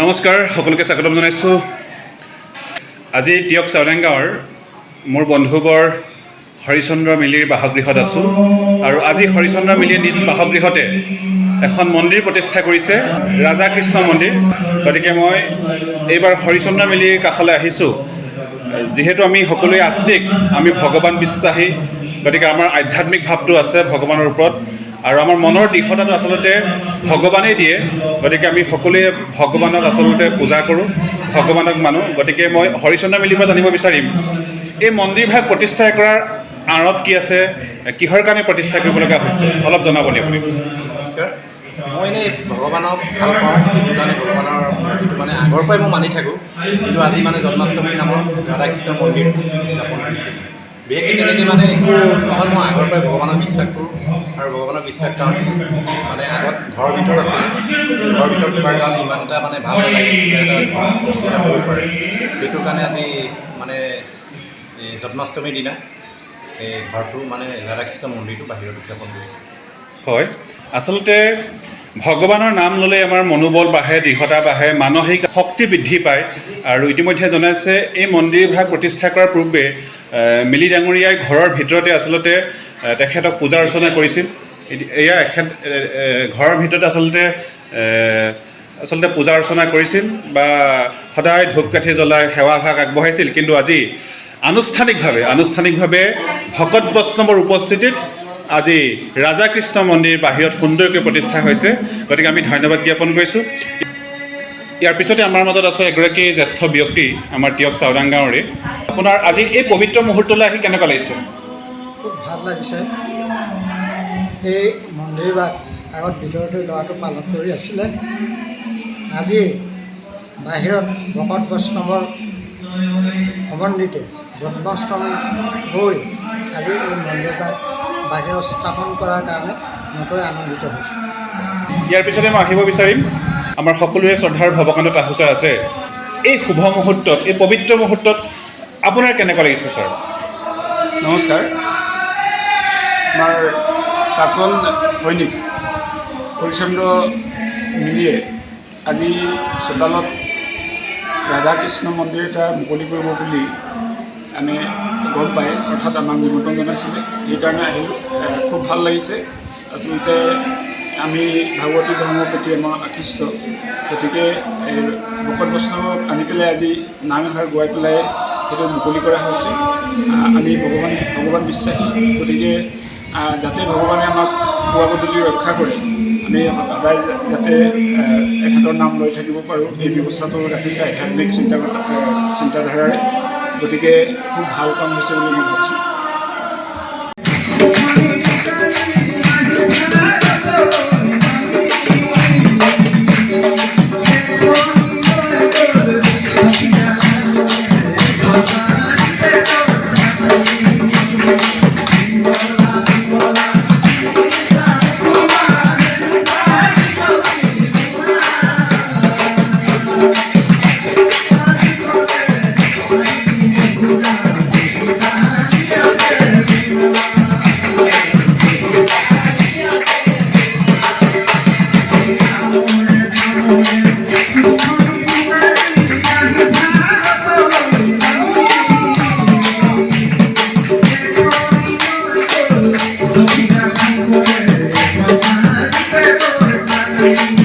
নমস্কাৰ সকলোকে স্বাগতম জনাইছোঁ। আজি টিয়ক চাওলেং গাঁৱৰ মোৰ বন্ধুবৰ হৰিচন্দ্ৰ মিলিৰ বাসগৃহত আছোঁ আৰু আজি হৰিচন্দ্ৰ মিলিয়ে নিজ বাসগৃহতে এখন মন্দিৰ প্ৰতিষ্ঠা কৰিছে, ৰাজা কৃষ্ণ মন্দিৰ। গতিকে মই এইবাৰ হৰিচন্দ্ৰ মিলিৰ কাষলৈ আহিছোঁ। যিহেতু আমি সকলোৱে আস্তিক, আমি ভগৱান বিশ্বাসী, গতিকে আমাৰ আধ্যাত্মিক ভাৱটো আছে ভগৱানৰ ওপৰত আৰু আমাৰ মনৰ দৃঢ়তাটো আচলতে ভগৱানেই দিয়ে। গতিকে আমি সকলোৱে ভগৱানক আচলতে পূজা কৰোঁ, ভগৱানক মানোঁ। গতিকে মই হৰিচন্দ্ৰ মিলিৰ পৰা জানিব বিচাৰিম এই মন্দিৰভাগ প্ৰতিষ্ঠা কৰাৰ আঁৰত কি আছে, কিহৰ কাৰণে প্ৰতিষ্ঠা কৰিব লগা হৈছে, অলপ জনাব নেকি আপুনি? নমস্কাৰ। মই এনেই ভগৱানক ভাল পাওঁ, সেইটো কাৰণে ভগৱানৰ মূৰ্তিটো আগৰ পৰাই মই মানি থাকোঁ। কিন্তু আজি জন্মাষ্টমী নামৰ ৰাধাকৃষ্ণ মন্দিৰ উদযাপন কৰিছোঁ। বিশেষকৈ তেনেকৈ একো নহয়, মই আগৰ পৰাই ভগৱানক বিশ্বাস কৰোঁ আৰু ভগৱানক বিশ্বাস কাৰণে আগত ঘৰৰ ভিতৰত আছিলে, ঘৰৰ ভিতৰত থকাৰ কাৰণে ইমান এটা ভাল নালাগে, এটা পূজা কৰিব পাৰে। সেইটো কাৰণে আজি জন্মাষ্টমীৰ দিনা এই ঘৰটো ৰাধাকৃষ্ণ মন্দিৰটো বাহিৰত উদযাপন কৰিছোঁ। হয়, আচলতে ভগৱানৰ নাম ল'লে আমাৰ মনোবল বাঢ়ে, দৃঢ়তা বাঢ়ে, মানসিক শক্তি বৃদ্ধি পায়। আৰু ইতিমধ্যে জনাইছে এই মন্দিৰভাগ প্ৰতিষ্ঠা কৰাৰ পূৰ্বে মিলি ডাঙৰীয়াই ঘৰৰ ভিতৰতে আচলতে তেখেতক পূজা অৰ্চনা কৰিছিল। এয়া এখেত ঘৰৰ ভিতৰতে আচলতে পূজা অৰ্চনা কৰিছিল বা সদায় ধূপকাঠি জ্বলাই সেৱাভাগ আগবঢ়াইছিল। কিন্তু আজি আনুষ্ঠানিকভাৱে ভকত বৈষ্ণৱৰ উপস্থিতিত আজি ৰাজা কৃষ্ণ মন্দিৰ বাহিৰত সুন্দৰকৈ প্ৰতিষ্ঠা হৈছে। গতিকে আমি ধন্যবাদ জ্ঞাপন কৰিছোঁ। ইয়াৰ পিছতে আমাৰ মাজত আছে এগৰাকী জ্যেষ্ঠ ব্যক্তি, আমাৰ টিয়ক চাওলেং গাঁৱৰে। আপোনাৰ আজি এই পবিত্ৰ মুহূৰ্তলৈ আহি কেনেকুৱা লাগিছে? খুব ভাল লাগিছে। এই মন্দিৰভাগ আগত ভিতৰতে ল'ৰাটো পালন কৰি আছিলে, আজি বাহিৰত ভকত বৈষ্ণৱৰ সমন্বিতে জন্মাষ্টমী হৈ আজি এই মন্দিৰভাগ বাহিৰত স্থাপন কৰাৰ কাৰণে নথৈ আনন্দিত হৈছোঁ। ইয়াৰ পিছতে মই আহিব বিচাৰিম, আমাৰ সকলোৰে শ্ৰদ্ধাৰ ভৱকান্ত তাহুচাৰ আছে। এই শুভ মুহূৰ্তত, এই পবিত্ৰ মুহূৰ্তত আপোনাৰ কেনেকুৱা লাগিছে ছাৰ? নমস্কাৰ। আমাৰ প্ৰাক্তন সৈনিক হৰিচন্দ্ৰ মিলিয়ে আজি চোতালত ৰাধাকৃষ্ণ মন্দিৰ এটা মুকলি কৰিব বুলি আমি গম পাই, অৰ্থাৎ আমাক নিমন্ত্ৰণ জনাইছিলে। সেইকাৰণে আহিলোঁ। খুব ভাল লাগিছে। আচলতে আমি ভাগৱতী ধৰ্মৰ প্ৰতি আমাৰ আকৃষ্ট, গতিকে ভকত বৈষ্ণৱক আনি পেলাই আজি নাম এষাৰ গোৱাই পেলাই সেইটো মুকলি কৰা হৈছে। আমি ভগৱান বিশ্বাসী, গতিকে যাতে ভগৱানে আমাক পুৱা গধূলি ৰক্ষা কৰে, আমি সদায় যাতে এখেতৰ নাম লৈ থাকিব পাৰোঁ, এই ব্যৱস্থাটো ৰাখিছে আধ্যাত্মিক চিন্তাধাৰাৰে। গতিকে খুব ভাল কাম হৈছে বুলি মই ভাবিছোঁ। Thank you.